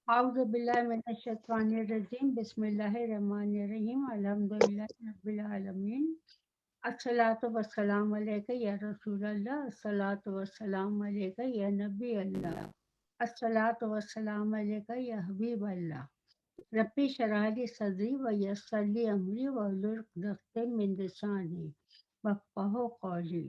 أعوذ بالله من الشيطان الرجيم بسم الله الرحمن الرحيم الحمد لله رب العالمين الصلاة والسلام عليك يا رسول الله الصلاة والسلام عليك يا نبي الله الصلاة والسلام عليك يا حبيب الله ربي اشرح لي صدري ويسر لي أمري واحلل عقدة من لساني يفقهوا قولي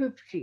50।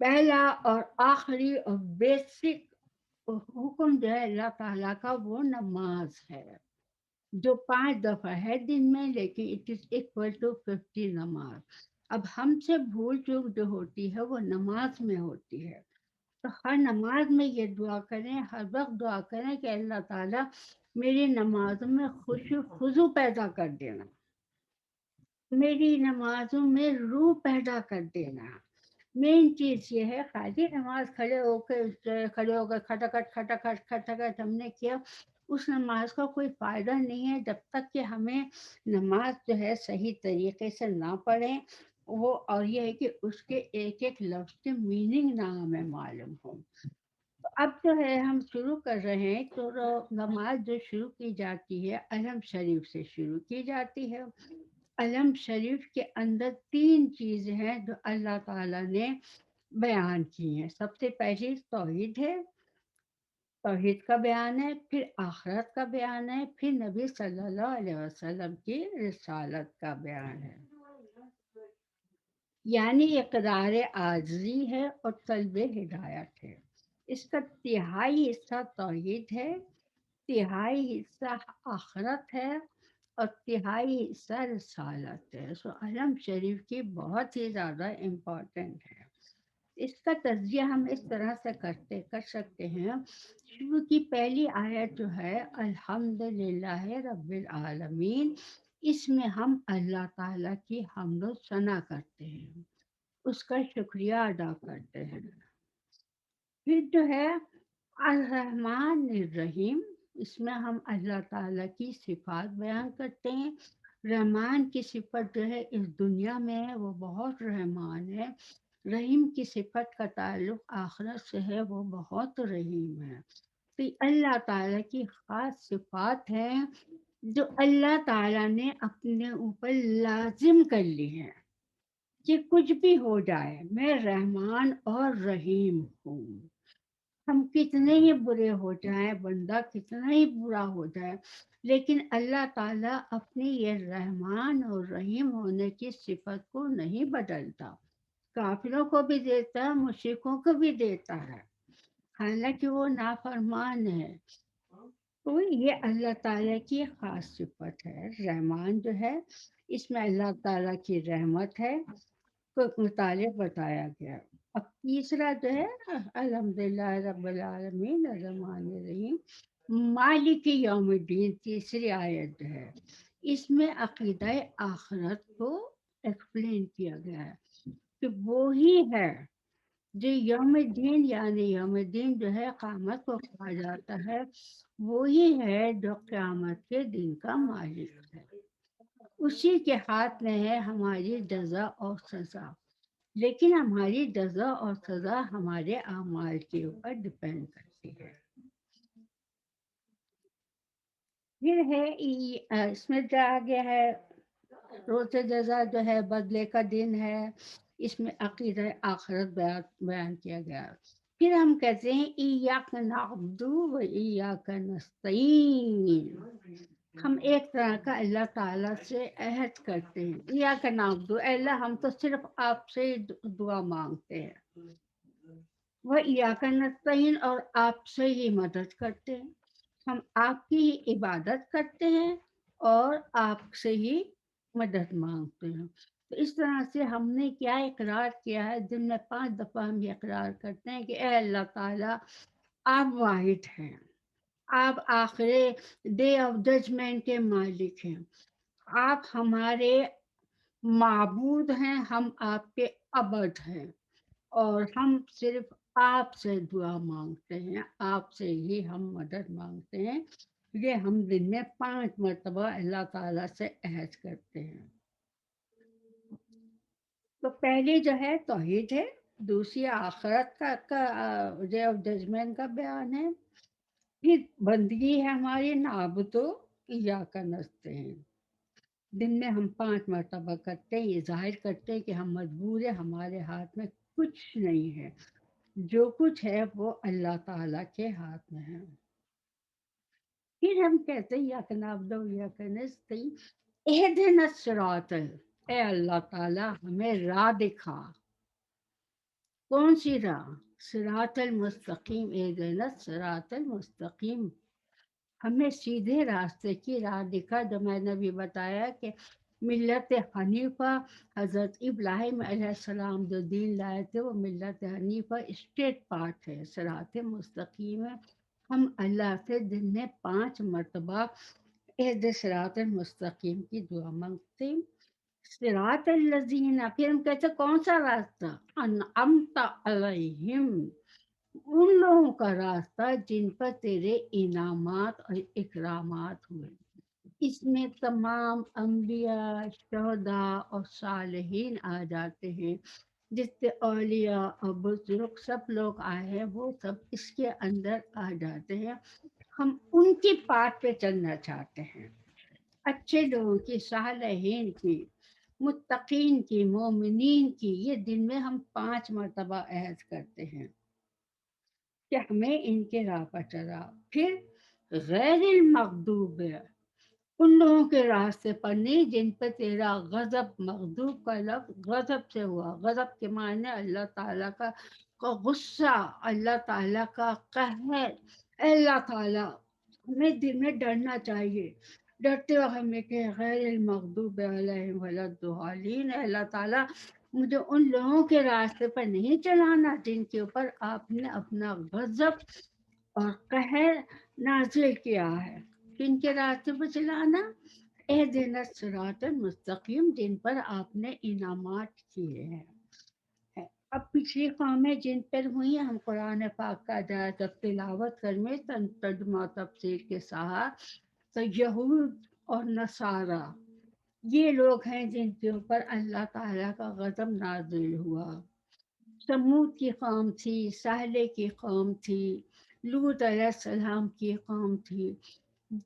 پہلا اور آخری اور بیسک حکم جو ہے اللہ تعالیٰ کا وہ نماز ہے، جو 5 دفعہ ہے دن میں، لیکن اٹ از اکول ٹو 50 نماز۔ اب ہم سے بھول چوک جو ہوتی ہے وہ نماز میں ہوتی ہے، تو ہر نماز میں یہ دعا کریں، ہر وقت دعا کریں کہ اللہ تعالیٰ میری نمازوں میں خوشو خضو پیدا کر دینا، میری نمازوں میں روح پیدا کر دینا۔ مین چیز یہ ہے، خالی نماز کھڑے ہو کے کھٹکھٹ کھٹکھٹ کھٹکھٹ ہم نے کیا، اس نماز کا کوئی فائدہ نہیں ہے جب تک کہ ہمیں نماز جو ہے صحیح طریقے سے نہ پڑھیں وہ، اور یہ ہے کہ اس کے ایک ایک لفظ کے میننگ نہ ہمیں معلوم ہو۔ تو اب جو ہے ہم شروع کر رہے ہیں، تو نماز جو شروع کی جاتی ہے علم شریف سے شروع کی جاتی ہے۔ علم شریف کے اندر 3 چیزیں ہیں جو اللہ تعالیٰ نے بیان کی ہیں۔ سب سے پہلی توحید ہے، توحید کا بیان ہے، پھر آخرت کا بیان ہے، پھر نبی صلی اللہ علیہ وسلم کی رسالت کا بیان ہے، یعنی اقرار عاجزی ہے اور طلب ہدایت ہے۔ اس کا تہائی حصہ توحید ہے، تہائی حصہ آخرت ہے، اور تہائی حصہ رسالت ہے۔ سو علم شریف کی بہت ہی زیادہ امپورٹنٹ ہے۔ اس کا تجزیہ ہم اس طرح سے کر سکتے ہیں۔ شروع کی پہلی آیت جو ہے الحمد للہ رب العالمین، اس میں ہم اللہ تعالیٰ کی حمد و ثنا کرتے ہیں، اس کا شکریہ ادا کرتے ہیں۔ پھر جو ہے الرحمن الرحیم، اس میں ہم اللہ تعالیٰ کی صفات بیان کرتے ہیں۔ رحمان کی صفت جو ہے اس دنیا میں ہے وہ بہت رحمان ہے، رحیم کی صفت کا تعلق آخرت سے ہے، وہ بہت رحیم ہے۔ تو یہ اللہ تعالیٰ کی خاص صفات ہیں جو اللہ تعالیٰ نے اپنے اوپر لازم کر لی ہیں کہ کچھ بھی ہو جائے میں رحمان اور رحیم ہوں۔ ہم کتنے ہی برے ہو جائیں، بندہ کتنا ہی برا ہو جائے، لیکن اللہ تعالیٰ اپنی یہ رحمان اور رحیم ہونے کی صفت کو نہیں بدلتا، کافروں کو بھی دیتا ہے، مشرکوں کو بھی دیتا ہے، حالانکہ وہ نافرمان ہے۔ تو یہ اللہ تعالیٰ کی خاص صفت ہے۔ رحمان جو ہے اس میں اللہ تعالیٰ کی رحمت ہے کو متعلق بتایا گیا۔ اب تیسرا جو ہے الحمدللہ رب العالمین الرحمن الرحیم مالک یوم الدین، تیسری آیت جو ہے اس میں عقیدہ آخرت کو ایکسپلین کیا گیا ہے کہ وہی ہے جو یوم الدین، یعنی یوم الدین جو ہے قیامت کو کہا جاتا ہے، وہی ہے جو قیامت کے دن کا مالک ہے، اسی کے ہاتھ میں ہے ہماری جزا اور سزا، لیکن ہماری جزا اور سزا ہمارے اعمال کے اوپر ڈپینڈ کرتی ہے۔ پھر ہے اس میں جو آگے ہے روز جزا جو ہے بدلے کا دن ہے، اس میں عقیدہ آخرت بیان کیا گیا۔ پھر ہم کہتے ہیں ایاک نعبد و ایاک نستعین، ہم ایک طرح کا اللہ تعالیٰ سے عہد کرتے ہیں، ایاک نعبد، اے اللہ ہم تو صرف آپ سے ہی دعا مانگتے ہیں، وہ ایاک نستعین، اور آپ سے ہی مدد کرتے ہیں، ہم آپ کی ہی عبادت کرتے ہیں اور آپ سے ہی مدد مانگتے ہیں۔ تو اس طرح سے ہم نے کیا اقرار کیا ہے، دن میں 5 دفعہ ہم یہ اقرار کرتے ہیں کہ اے اللہ تعالیٰ آپ واحد ہیں، آپ آخر ڈے آف ججمنٹ کے مالک ہیں، آپ ہمارے معبود ہیں، ہم آپ کے عبد ہیں، اور ہم صرف آپ سے دعا مانگتے ہیں، آپ سے ہی ہم مدد مانگتے ہیں۔ یہ ہم دن میں 5 مرتبہ اللہ تعالیٰ سے عہد کرتے ہیں۔ تو پہلی جو ہے توحید ہے، دوسری آخرت کا ڈے آف ججمنٹ کا بیان ہے، پھر بندگی ہے ہماری نعبدو ایاک نستعین، دن میں ہم 5 مرتبہ کرتے ہیں، یہ ظاہر کرتے ہیں کہ ہم مجبور ہیں، ہمارے ہاتھ میں کچھ نہیں ہے، جو کچھ ہے وہ اللہ تعالیٰ کے ہاتھ میں ہے۔ پھر ہم کہتے ہیں ایاک نعبد و ایاک نستعین اہدنا الصراط، اے اللہ تعالیٰ ہمیں راہ دکھا، کون سی راہ؟ صراط المستقیم، اہدنا الصراط المستقیم، ہمیں سیدھے راستے کی راہ دکھا، جو میں نے بھی بتایا کہ ملت حنیفہ، حضرت ابراہیم علیہ السلام جو دین لائے تھے وہ ملت حنیفہ اسٹیٹ پاتھ ہے، صراط مستقیم ہے۔ ہم اللہ سے دن میں 5 مرتبہ اہد صراط المستقیم کی دعا مانگتے ہیں۔ صراط الذین، پھر ہم کہتے ہیں کون سا راستہ؟ انعمت علیہم، ان لوگوں کا راستہ جن پر تیرے انعامات اور اکرامات ہوئے۔ اس میں تمام انبیاء، شہداء اور صالحین آ جاتے ہیں، جتنے اولیاء اور بزرگ سب لوگ آئے ہیں وہ سب اس کے اندر آ جاتے ہیں۔ ہم ان کی پات پہ چلنا چاہتے ہیں، اچھے لوگوں کی، صالحین کی، متقین کی، مومنین کی۔ یہ دن میں ہم 5 مرتبہ عہد کرتے ہیں کہ ہمیں ان کے راہ پر چلا۔ پھر غیر المغضوب، ان لوگوں کے راستے پر نہیں جن پہ تیرا غضب، مغضوب کا لفظ غضب سے ہوا، غضب کے معنی اللہ تعالیٰ کا غصہ، اللہ تعالیٰ کا قہر۔ اے اللہ تعالیٰ، ہمیں دل میں ڈرنا چاہیے، ڈرتے وقت ہمیں کہ غیر المغضوب علیہم ولا الضالین، اے اللہ تعالیٰ مجھے ان لوگوں کے راستے پر نہیں چلانا جن کے اوپر آپ نے اپنا غضب اور قہر نازل کیا ہے۔ کن کے راستے پر چلانا؟ اہدنا الصراط المستقیم، جن پر آپ نے انعامات کیے ہیں۔ اب پچھلی قومیں جن پر ہوئی ہم قرآن پاک کا جب تلاوت کریں ترجمہ تفسیر کے ساتھ، تو یہود اور نصارہ یہ لوگ ہیں جن کے اوپر اللہ تعالیٰ کا غضب نازل ہوا۔ سمود کی قوم تھی، صالح کی قوم تھی، لوط علیہ السلام کی قوم تھی،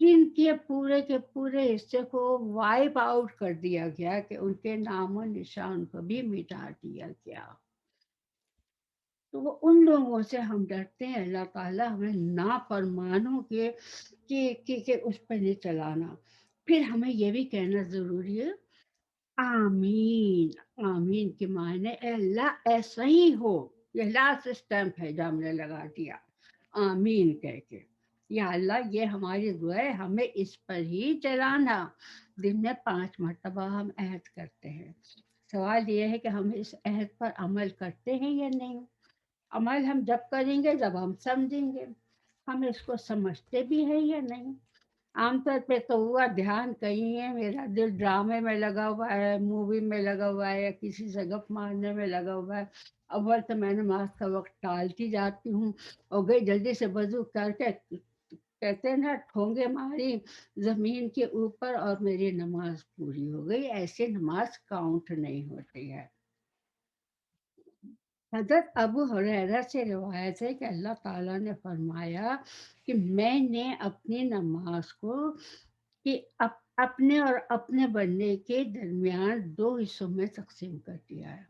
جن کے پورے حصے کو وائپ آؤٹ کر دیا گیا کہ ان کے نام و نشان کو بھی مٹا دیا گیا۔ تو وہ ان لوگوں سے ہم ڈرتے ہیں، اللہ تعالیٰ ہمیں نافرمانوں کے اس پہ نہیں چلانا۔ پھر ہمیں یہ بھی کہنا ضروری ہے آمین۔ آمین کے معنی اے اللہ ایسا ہی ہو، یہ لاسٹ اسٹیمپ ہے جو ہم نے لگا دیا، آمین کہہ کے، یا اللہ یہ ہماری دعا ہے، ہمیں اس پر ہی چلانا۔ دن میں 5 مرتبہ ہم عہد کرتے ہیں۔ سوال یہ ہے کہ ہم اس عہد پر عمل کرتے ہیں یا نہیں۔ عمل ہم جب کریں گے جب ہم سمجھیں گے، ہم اس کو سمجھتے بھی ہیں یا نہیں۔ عام طور پہ تو ہوا دھیان کہیں ہے، میرا دل ڈرامے میں لگا ہوا ہے، مووی میں لگا ہوا ہے، یا کسی سے گپ مارنے میں لگا ہوا ہے۔ اول تو میں نماز کا وقت ٹالتی جاتی ہوں اور گئی جلدی سے وضو کر کے، کہتے ہیں نا ٹھونگے ماری زمین کے اوپر اور میری نماز پوری ہو گئی۔ ایسے نماز کاؤنٹ نہیں ہوتی ہے۔ حضرت ابو ہریرہ سے روایت ہے کہ اللہ تعالیٰ نے فرمایا کہ میں نے اپنی نماز کو کہ اپنے اور اپنے بندے کے درمیان 2 حصوں میں تقسیم کر دیا ہے۔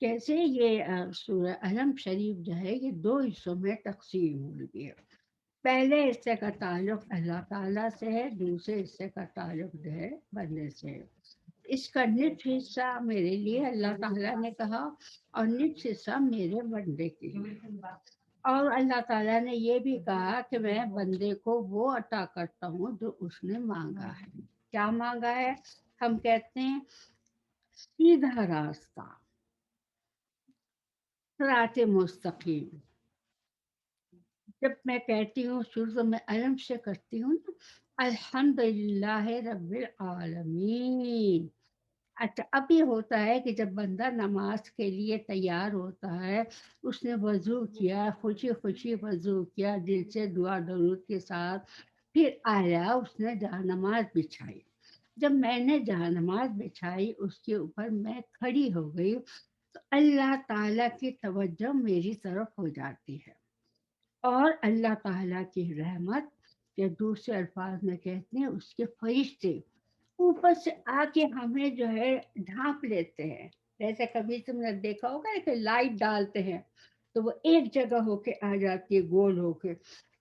کیسے؟ یہ سورہ الم شریف جو ہے یہ 2 حصوں میں تقسیم ہوئی ہے۔ پہلے حصے کا تعلق اللہ تعالیٰ سے ہے، دوسرے حصے کا تعلق جو ہے بندے سے ہے۔ اس کا نصف حصہ میرے لیے اللہ تعالیٰ نے کہا اور نصف حصہ میرے بندے کے لیے۔ اور اللہ تعالیٰ نے یہ بھی کہا کہ میں بندے کو وہ عطا کرتا ہوں جو اس نے مانگا ہے۔ کیا مانگا ہے؟ ہم کہتے ہیں سیدھا راستہ، صراط مستقیم۔ جب میں کہتی ہوں شروع تو میں علم سے کرتی ہوں نا، الحمدللہ رب العالمین۔ اچھا اب یہ ہوتا ہے کہ جب بندہ نماز کے لیے تیار ہوتا ہے، اس نے وضو کیا، خوشی خوشی وضو کیا، دل سے دعا درود کے ساتھ، پھر آیا اس نے جہاں نماز بچھائی۔ جب میں نے جہاں نماز بچھائی اس کے اوپر میں کھڑی ہو گئی تو اللہ تعالیٰ کی توجہ میری طرف ہو جاتی ہے، اور اللہ تعالیٰ کی رحمت یا دوسرے الفاظ میں کہتے ہیں اس کے فرشتے اوپر سے آ کے ہمیں جو ہے ڈھانپ لیتے ہیں۔ جیسے کبھی تم نے دیکھا ہوگا کہ لائٹ ڈالتے ہیں تو وہ ایک جگہ ہو کے آ جاتی ہے، گول ہو کے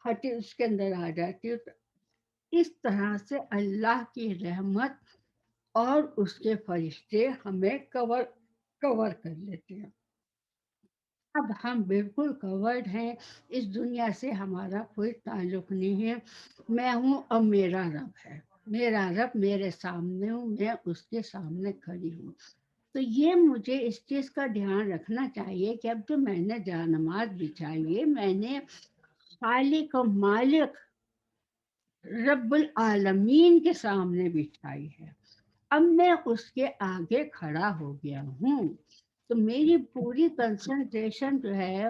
ہٹی اس کے اندر آ جاتی ہے۔ تو اس طرح سے اللہ کی رحمت اور اس کے فرشتے ہمیں کور کر لیتے ہیں۔ اب ہم بالکل کورڈ ہیں، اس دنیا سے ہمارا کوئی تعلق نہیں ہے، میں ہوں اور میرا رب ہے، میرا رب میرے سامنے ہوں، میں اس کے سامنے کھڑی ہوں۔ تو یہ مجھے اس چیز کا دھیان رکھنا چاہیے کہ اب جو میں نے جانماز بچھائی ہے، میں نے خالق و مالک رب العالمین کے سامنے بچھائی ہے، اب میں اس کے آگے کھڑا ہو گیا ہوں، تو میری پوری کنسنٹریشن جو ہے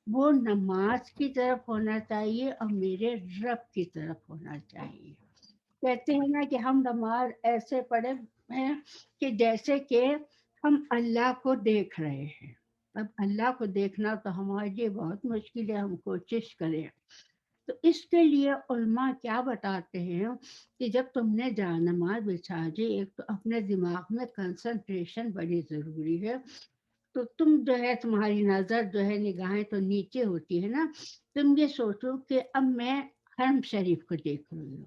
وہ نماز کی طرف ہونا چاہیے اور میرے رب کی طرف ہونا چاہیے۔ کہتے ہیں نا کہ ہم نماز ایسے پڑھے ہیں کہ جیسے کہ ہم اللہ کو دیکھ رہے ہیں۔ اب اللہ کو دیکھنا تو ہمارے لیے بہت مشکل ہے، ہم کوشش کریں۔ تو اس کے لیے علماء کیا بتاتے ہیں کہ جب تم نے جانماز بچھا دی، ایک تو اپنے دماغ میں کنسنٹریشن بڑی ضروری ہے، تو تم جو ہے تمہاری نظر جو ہے نگاہیں تو نیچے ہوتی ہے نا، تم یہ سوچو کہ اب میں حرم شریف کو دیکھ رہی ہوں،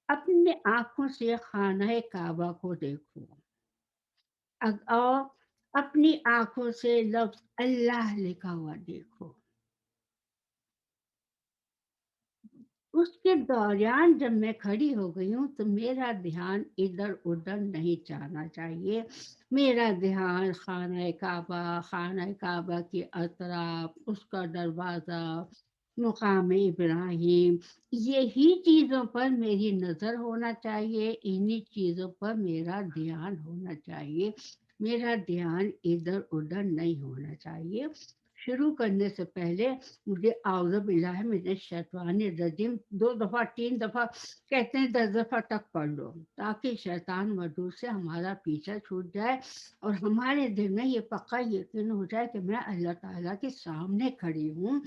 اپنے آنکھوں سے خانہ کعبہ کو دیکھو، اور اپنی آنکھوں سے لفظ اللہ لکھا ہوا دیکھو۔ اس کے دوران جب میں کھڑی ہو گئی ہوں تو میرا دھیان ادھر ادھر نہیں جانا چاہیے، میرا دھیان خانہ کعبہ کے اطراف، اس کا دروازہ، مقام ابراہیم، یہی چیزوں پر میری نظر ہونا چاہیے، انہی چیزوں پر میرا دھیان ہونا چاہیے، میرا دھیان ادھر ادھر نہیں ہونا چاہیے۔ شروع کرنے سے پہلے مجھے اعوذ باللہ من الشیطان الرجیم 2 دفعہ 3 دفعہ کہتے ہیں 10 دفعہ تک پڑھ لو، تاکہ شیطان مردود سے ہمارا پیچھا چھوٹ جائے اور ہمارے دل میں یہ پکا یقین ہو جائے کہ میں اللہ تعالیٰ کے سامنے کھڑی ہوں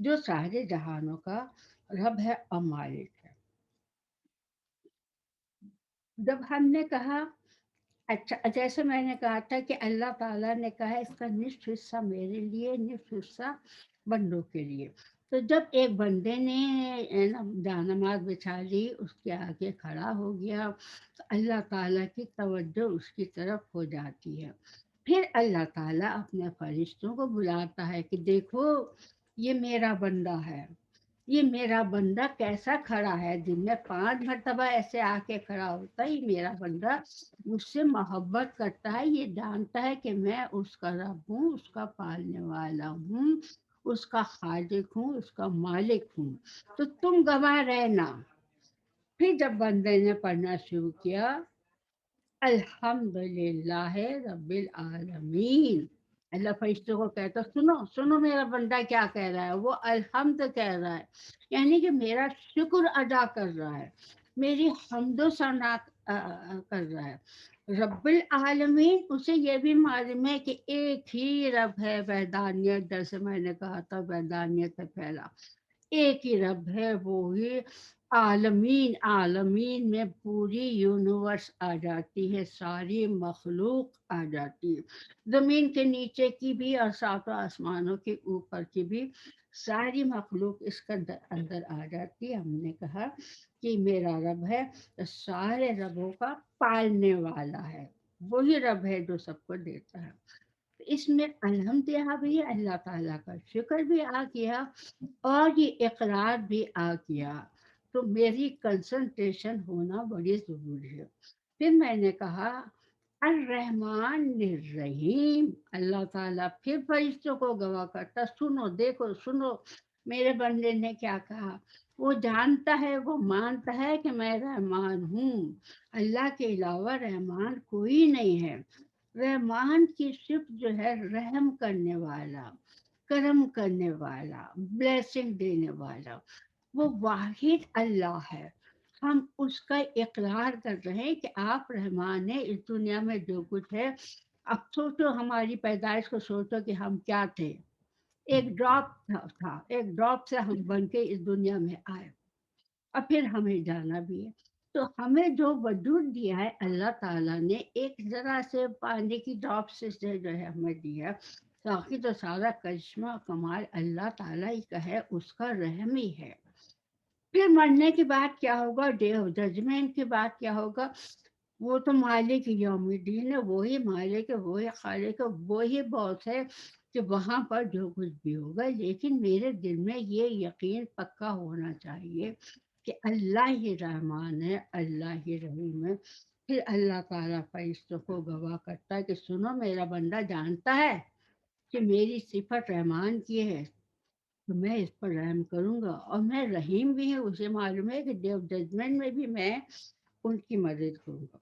جو سارے جہانوں کا رب ہے اور مالک ہے۔ جب ہم نے کہا، اچھا جیسے میں نے کہا تھا کہ اللہ تعالیٰ نے کہا اس کا نصف حصہ میرے لیے، نصف حصہ بندوں کے لیے، تو جب ایک بندے نے جانماز بچھا لی، اس کے آگے کھڑا ہو گیا، تو اللہ تعالیٰ کی توجہ اس کی طرف ہو جاتی ہے، پھر اللہ تعالیٰ اپنے فرشتوں کو بلاتا ہے کہ دیکھو یہ میرا بندہ ہے، یہ میرا بندہ کیسا کھڑا ہے، دن میں 5 مرتبہ ایسے آ کے کھڑا ہوتا ہے، یہ میرا بندہ مجھ سے محبت کرتا ہے، یہ جانتا ہے کہ میں اس کا رب ہوں، اس کا پالنے والا ہوں، اس کا خالق ہوں، اس کا مالک ہوں، تو تم گواہ رہنا۔ پھر جب بندے نے پڑھنا شروع کیا، الحمد للہ رب العالمین، اللہ فرشتوں کو کہتا سنو سنو میرا بندہ کیا کہہ رہا ہے، وہ الحمد کہہ رہا ہے، یعنی کہ میرا شکر ادا کر رہا ہے، میری حمد و ثنا کر رہا ہے۔ رب العالمین، اسے یہ بھی معلوم ہے کہ ایک ہی رب ہے، وحدانیت، جیسے میں نے کہا تھا وحدانیت ہے پہلا، ایک ہی رب ہے، وہی عالمین، عالمین میں پوری یونیورس آ جاتی ہے، ساری مخلوق آ جاتی ہے، زمین کے نیچے کی بھی اور ساتوں آسمانوں کے اوپر کی بھی ساری مخلوق اس کے اندر آ جاتی ہے۔ ہم نے کہا کہ میرا رب ہے تو سارے ربوں کا پالنے والا ہے، وہی رب ہے جو سب کو دیتا ہے۔ اس میں الحمدللہ بھی اللہ تعالیٰ کا شکر بھی آ گیا اور یہ اقرار بھی آ گیا، تو میری کنسنٹریشن ہونا بڑی ضروری ہے۔ پھر میں نے کہا الرحمن الرحیم، اللہ تعالیٰ پھر فرشتوں کو گواہ کرتا سنو دیکھو سنو میرے بندے نے کیا کہا، وہ جانتا ہے، وہ مانتا ہے کہ میں رحمان ہوں، اللہ کے علاوہ رحمان کوئی نہیں ہے، رحمان کی صفت جو ہے رحم کرنے والا، کرم کرنے والا، بلیسنگ دینے والا، وہ واحد اللہ ہے، ہم اس کا اقرار کر رہے ہیں کہ آپ رحمان ہیں، اس دنیا میں جو کچھ ہے، اب سوچو ہماری پیدائش کو، سوچو کہ ہم کیا تھے، ایک ڈراپ تھا، ایک ڈراپ سے ہم بن کے اس دنیا میں آئے اور پھر ہمیں جانا بھی ہے، تو ہمیں جو وجود دیا ہے اللہ تعالیٰ نے ایک ذرا سے پانی کی ڈراپ سے جو ہے ہمیں دیا، باقی تو سارا کرشمہ کمال اللہ تعالیٰ ہی کا ہے، اس کا رحم ہی ہے۔ پھر مرنے کے بعد کیا ہوگا، ڈے آف ججمنٹ کے بعد کیا ہوگا، وہ تو مالک یوم الدین ہے، وہی مالک ہے، وہی خالق ہے، وہی باس ہے، کہ وہاں پر جو کچھ بھی ہوگا، لیکن میرے دل میں یہ یقین پکا ہونا چاہیے کہ اللہ ہی رحمان ہے، اللہ ہی رحیم ہے۔ پھر اللہ تعالیٰ فرشتوں کو گواہ کرتا ہے کہ سنو، میرا بندہ جانتا ہے کہ میری صفت رحمان کی ہے، تو میں اس پر رحم کروں گا، اور میں رحیم بھی ہوں، اسے معلوم ہے کہ ڈے آف ججمنٹ میں بھی میں ان کی مدد کروں گا۔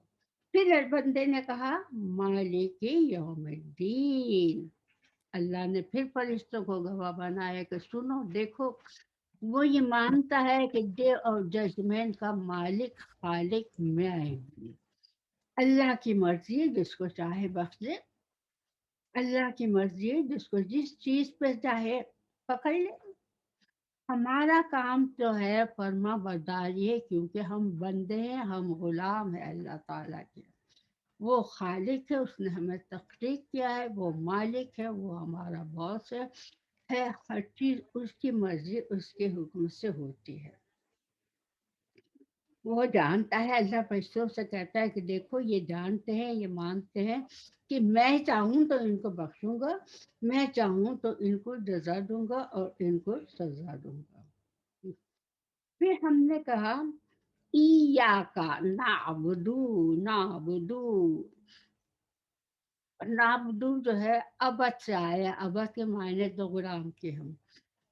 پھر بندے نے کہا مالک یوم الدین، اللہ نے پھر فرشتوں کو گواہ بنایا کہ سنو دیکھو، وہ یہ مانتا ہے کہ ڈے آف ججمنٹ کا مالک خالق میں ہوں۔ اللہ کی مرضی ہے، جس کو چاہے بخش دے، اللہ کی مرضی ہے، جس کو جس چیز پہ چاہے پکڑ لے۔ ہمارا کام جو ہے فرما برداری ہے، کیونکہ ہم بندے ہیں، ہم غلام ہیں اللہ تعالیٰ کے۔ وہ خالق ہے، اس نے ہمیں تخلیق کیا ہے، وہ مالک ہے، وہ ہمارا باس ہے، ہر چیز اس کی مرضی، اس کے حکم سے ہوتی ہے۔ وہ جانتا ہے، اللہ فرشتوں سے کہتا ہے کہ دیکھو یہ جانتے ہیں، یہ مانتے ہیں کہ میں چاہوں تو ان کو بخشوں گا، میں چاہوں تو ان کو جزا دوں گا اور ان کو سزا دوں گا۔ پھر ہم نے کہا ایاکا نعبدو، نعبدو، نعبدو جو ہے ابد سے آیا، ابد کے معنی تو غلام کے ہم،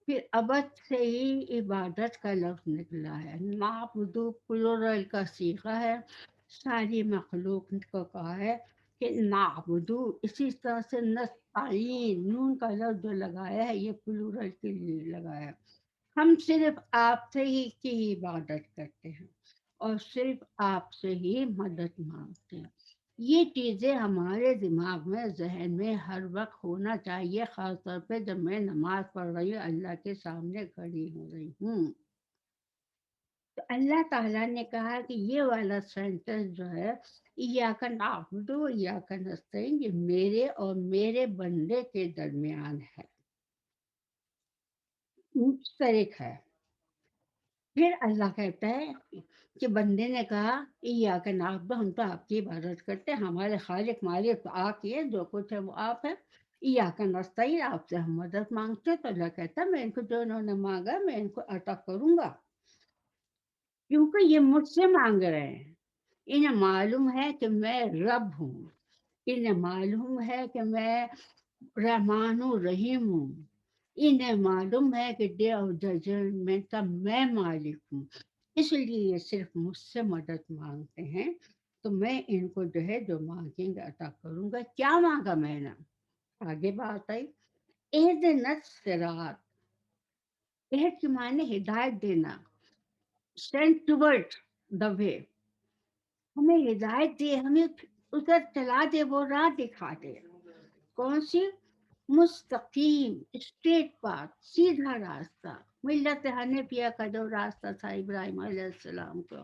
پھر ابد سے ہی عبادت کا لفظ نکلا ہے۔ نعبدو پلورل کا صیغہ ہے، ساری مخلوق کو کہا ہے کہ نعبدو۔ اسی طرح سے نستعین، نون کا لفظ جو لگایا ہے یہ پلورل کے لیے لگایا ہے۔ ہم صرف آپ سے ہی کی عبادت کرتے ہیں اور صرف آپ سے ہی مدد مانگتے ہیں۔ یہ چیزیں ہمارے دماغ میں، ذہن میں ہر وقت ہونا چاہیے، خاص طور پہ جب میں نماز پڑھ رہی ہوں، اللہ کے سامنے کھڑی ہو رہی ہوں۔ تو اللہ تعالیٰ نے کہا کہ یہ والا سینٹنس جو ہے ایاک نعبد و ایاک نستعین، یہ میرے اور میرے بندے کے درمیان ہے، مشترک ہے۔ پھر اللہ کہتا ہے کہ بندے نے کہا ایاک نعبد، ہم تو آپ کی عبادت کرتے ہیں، ہمارے خالق مالک تو آپ ہی ہے، جو کچھ ہے وہ آپ ہے۔ ایاک نستعین، آپ سے ہم مدد مانگتے ہیں۔ تو اللہ کہتا ہے میں ان کو جو انہوں نے مانگا میں ان کو عطا کروں گا، کیونکہ یہ مجھ سے مانگ رہے ہیں۔ انہیں معلوم ہے کہ میں رب ہوں، انہیں معلوم ہے کہ میں رحمان ہوں، رحیم ہوں، انہیں معلوم ہے کہ ڈے آف ججمنٹ کا میں مالک ہوں، اس لیے یہ صرف مجھ سے مدد مانگتے ہیں۔ تو میں ان کو جو ہے جو مانگیں گے عطا کروں گا۔ کیا مانگا میں نے؟ آگے بات آئی، اہدنا الصراط، عہد کے معنی ہدایت دینا، send towards the way، ہمیں ہدایت دے، ہمیں ادھر چلا دے، وہ راہ دکھا دے۔ کون سی؟ مستقیم، اسٹریٹ پاتھ، سیدھا راستہ، ملت حنیفیہ کا جو راستہ تھا ابراہیم علیہ السلام کا،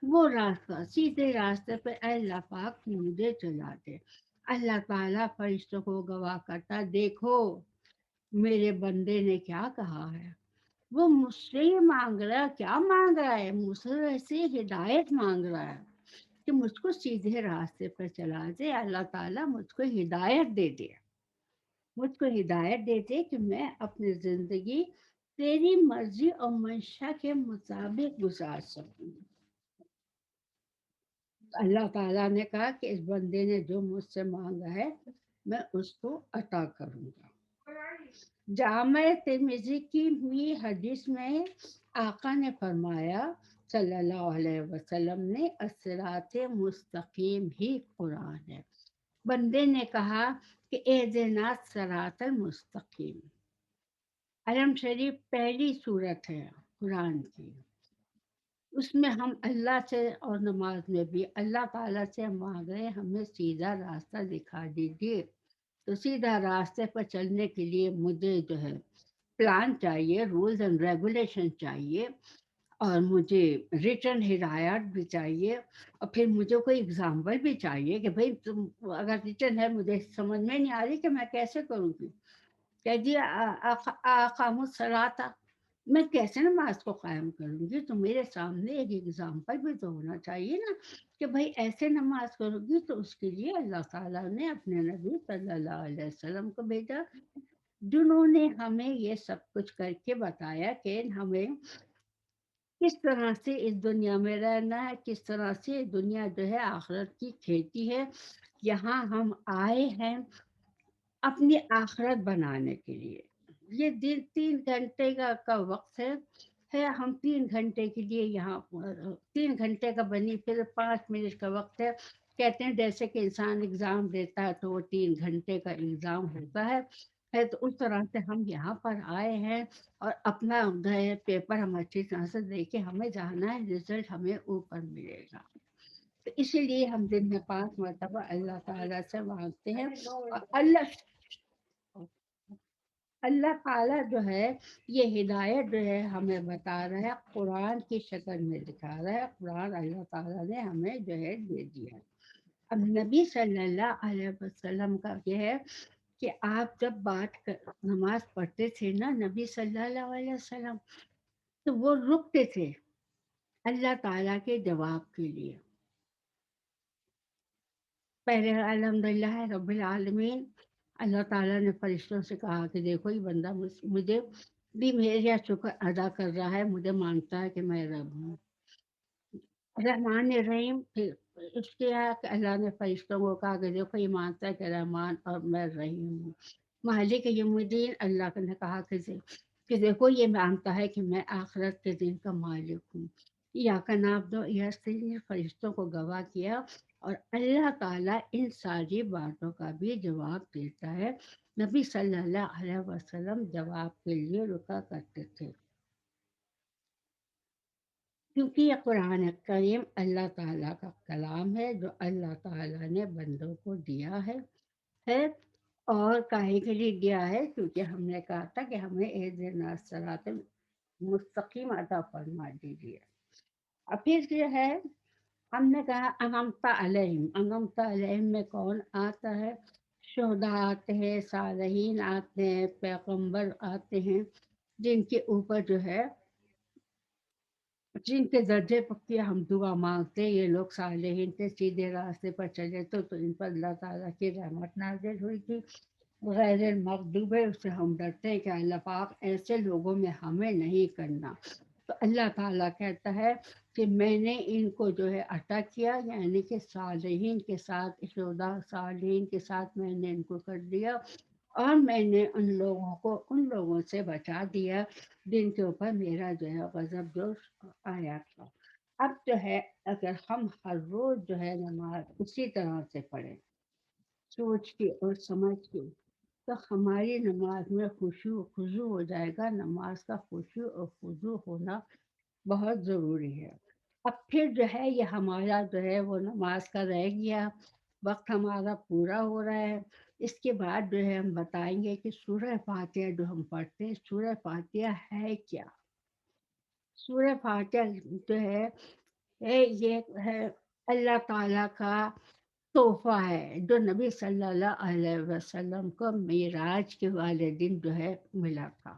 وہ راستہ، سیدھے راستے پہ اے اللہ پاک مجھے چلا دے۔ اللہ تعالیٰ فرشتوں کو گواہ کرتا، دیکھو میرے بندے نے کیا کہا ہے، وہ مجھ سے ہی مانگ رہا ہے۔ کیا مانگ رہا ہے؟ مجھ سے ایسی ہدایت مانگ رہا ہے کہ مجھ کو سیدھے راستے پر چلا دے، اللہ تعالیٰ مجھ کو ہدایت دے دے، مجھ کو ہدایت دے دے کہ میں اپنی زندگی تیری مرضی اور منشا کے مطابق گزار سکوں۔ اللہ تعالیٰ نے کہا کہ اس بندے نے جو مجھ سے مانگا ہے میں اس کو عطا کروں گا۔ جامع ترمذی کی ہوئی حدیث میں آقا نے فرمایا صلی اللہ علیہ وسلم نے، الصراط مستقیم ہی قرآن ہے۔ بندے نے کہا کہ اہدنا الصراط المستقیم، علم شریف پہلی صورت ہے قرآن کی، اس میں ہم اللہ سے اور نماز میں بھی اللہ تعالیٰ سے مانگ رہے ہیں ہمیں سیدھا راستہ دکھا دیجیے۔ تو سیدھا راستے پر چلنے کے لیے مجھے جو ہے پلان چاہیے، رولز اینڈ ریگولیشن چاہیے، اور مجھے ریٹن ہدایات بھی چاہیے، اور پھر مجھے کوئی اگزامپل بھی چاہیے کہ بھئی تم اگر ریٹن ہے مجھے سمجھ میں نہیں آ رہی کہ میں کیسے کروں گی، کہ جی اقاموا الصلاۃ، میں کیسے نماز کو قائم کروں گی؟ تو میرے سامنے ایک ایگزامپل بھی تو ہونا چاہیے نا، کہ بھائی ایسے نماز کرو گی تو اس کے لیے اللہ تعالیٰ نے اپنے نبی صلی اللہ علیہ وسلم کو بھیجا، جنہوں نے ہمیں یہ سب کچھ کر کے بتایا کہ ہمیں کس طرح سے اس دنیا میں رہنا ہے، کس طرح سے دنیا جو ہے آخرت کی کھیتی ہے، یہاں ہم آئے ہیں اپنی آخرت بنانے کے لیے۔ یہ دن 3 گھنٹے کا وقت ہے، ہم 3 گھنٹے کے لیے یہاں 3 گھنٹے کا بنی پھر 5 منٹ کا وقت ہے، کہتے ہیں جیسے کہ انسان اگزام دیتا ہے تو وہ 3 گھنٹے کا ایگزام ہوتا ہے تو اس طرح سے ہم یہاں پر آئے ہیں اور اپنا جو ہے پیپر ہم اچھی طرح سے دے کے ہمیں جانا ہے، رزلٹ ہمیں اوپر ملے گا۔ تو اسی لیے ہم دن میں 5 مرتبہ اللہ تعالیٰ سے مانگتے ہیں، اور اللہ تعالیٰ جو ہے یہ ہدایت جو ہے ہمیں بتا رہا ہے، قرآن کی شکل میں دکھا رہا ہے، قرآن اللہ تعالیٰ نے ہمیں جو ہے دے دیا ہے۔ اب نبی صلی اللہ علیہ وسلم کا یہ ہے کہ آپ جب نماز پڑھتے تھے نا نبی صلی اللہ علیہ وسلم، تو وہ رکتے تھے اللہ تعالیٰ کے جواب کے لیے۔ پہلے الحمدللہ رب العالمین، اللہ تعالیٰ نے فرشتوں سے کہا کہ دیکھو یہ بندہ مجھے بھی میرا شکر ادا کر رہا ہے، مجھے مانتا ہے کہ میں رب ہوں۔ رحمان الرحیم، پھر اس کے بعد اللہ نے فرشتوں کو کہا کہ دیکھو یہ مانتا ہے کہ رحمان اور میں رحیم ہوں۔ مالک یوم الدین، اللہ نے کہا کہ دیکھو یہ مانتا ہے کہ میں آخرت کے دن کا مالک ہوں۔ یا کا نام دو یا فرشتوں کو گواہ کیا، اور اللہ تعالیٰ ان ساری باتوں کا بھی جواب دیتا ہے۔ نبی صلی اللہ علیہ وسلم جواب کے لیے رکا کرتے تھے، کیونکہ یہ قرآن کریم اللہ تعالیٰ کا کلام ہے جو اللہ تعالیٰ نے بندوں کو دیا ہے اور کاہے کے لیے دیا ہے؟ کیونکہ ہم نے کہا تھا کہ ہمیں اہدنا الصراط مستقیم عطا فرما دیجیے۔ اور پھر جو ہے ہم نے کہا انعمت علیہم میں کون آتا ہے؟ شہداء آتے ہیں، صالحین آتے ہیں، پیغمبر آتے ہیں، جن کے اوپر جو ہے جن کے درجے پکے ہم دعا مانگتے ہیں، یہ لوگ صالحین تھے، سیدھے راستے پر چلے تو ان پر اللہ تعالیٰ کی رحمت نازل ہوئی تھی۔ غیر المغضوب ہے، اس سے ہم ڈرتے ہیں کہ اللہ پاک ایسے لوگوں میں ہمیں نہیں کرنا۔ تو اللہ تعالیٰ کہتا ہے کہ میں نے ان کو جو ہے عطا کیا، یعنی کہ صالحین کے ساتھ، شہداء صالحین کے ساتھ میں نے ان کو کر دیا، اور میں نے ان لوگوں کو ان لوگوں سے بچا دیا جن کے اوپر میرا جو ہے غضب جو آیا تھا۔ اب جو ہے اگر ہم ہر روز جو ہے نماز اسی طرح سے پڑھیں، سوچ کے اور سمجھ کے، تو ہماری نماز میں خشوع و خضوع ہو جائے گا۔ نماز کا خشوع اور خضوع ہونا بہت ضروری ہے۔ اب پھر جو ہے یہ ہمارا جو ہے وہ نماز کا رہ گیا، وقت ہمارا پورا ہو رہا ہے۔ اس کے بعد جو ہے ہم بتائیں گے کہ سورہ فاتحہ جو ہم پڑھتے ہیں، سورہ فاتحہ ہے کیا؟ سورہ فاتحہ جو ہے یہ ہے اللہ تعالیٰ کا تحفہ ہے، جو نبی صلی اللہ علیہ وسلم کو معراج کے والے دن جو ہے ملا تھا۔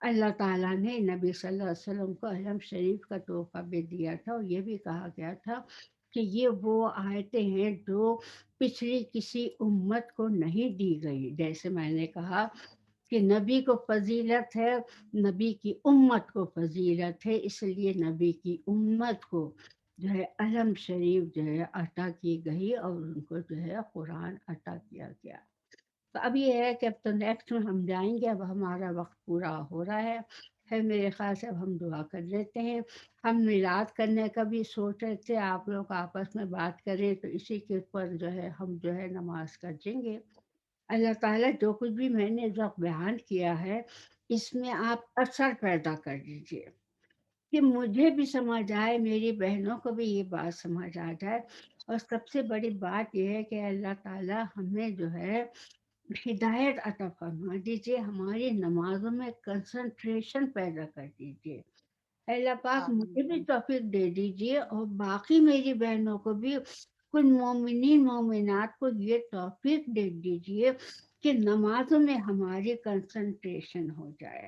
اللہ تعالیٰ نے نبی صلی اللہ علیہ وسلم کو علم شریف کا تحفہ بھی دیا تھا، اور یہ بھی کہا گیا تھا کہ یہ وہ آیتیں ہیں جو پچھلی کسی امت کو نہیں دی گئی۔ جیسے میں نے کہا کہ نبی کو فضیلت ہے، نبی کی امت کو فضیلت ہے، اس لیے نبی کی امت کو جو ہے علم شریف جو ہے عطا کی گئی اور ان کو جو ہے قرآن عطا کیا گیا۔ تو اب یہ ہے کہ اب تو نیکسٹ میں ہم جائیں گے، اب ہمارا وقت پورا ہو رہا ہے میرے خیال سے اب ہم دعا کر لیتے ہیں۔ ہم میلاد کرنے کا بھی سوچ رہے تھے، آپ لوگ آپس میں بات کریں تو اسی کے اوپر جو ہے ہم جو ہے نماز کر دیں گے۔ اللہ تعالیٰ جو کچھ بھی میں نے جو بیان کیا ہے اس میں آپ اثر پیدا کر دیجیے کہ مجھے بھی سمجھ آئے، میری بہنوں کو بھی یہ بات سمجھ آ جائے، اور سب سے بڑی بات یہ ہے کہ اللہ تعالیٰ ہمیں جو ہے ہدایت عطا فرما دیجیے، ہماری نمازوں میں کنسنٹریشن پیدا کر دیجیے۔ اللہ پاک مجھے بھی آمین توفیق دے دیجیے، اور باقی میری بہنوں کو بھی، کچھ مومنین مومنات کو یہ توفیق دے دیجیے کہ نمازوں میں ہماری کنسنٹریشن ہو جائے۔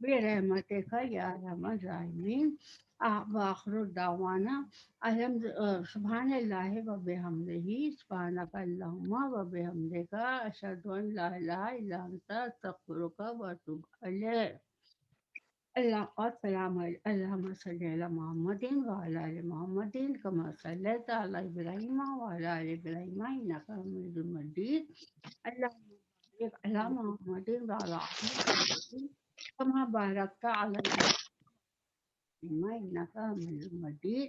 برحمتك يا أرحم الراحمين وآخر دعوانا سبحان الله وبحمده سبحانك اللهم وبحمدك أشهد أن لا إله إلا أنت أستغفرك وأتوب إليك اللهم صل على محمد وعلى آل محمد كما صليت على إبراهيم وعلى آل إبراهيم إنك حميد مجيد اللهم بارك على محمد وعلى آل محمد كما باركت على إبراهيم إنك حميد مجيد।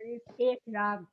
1,00,000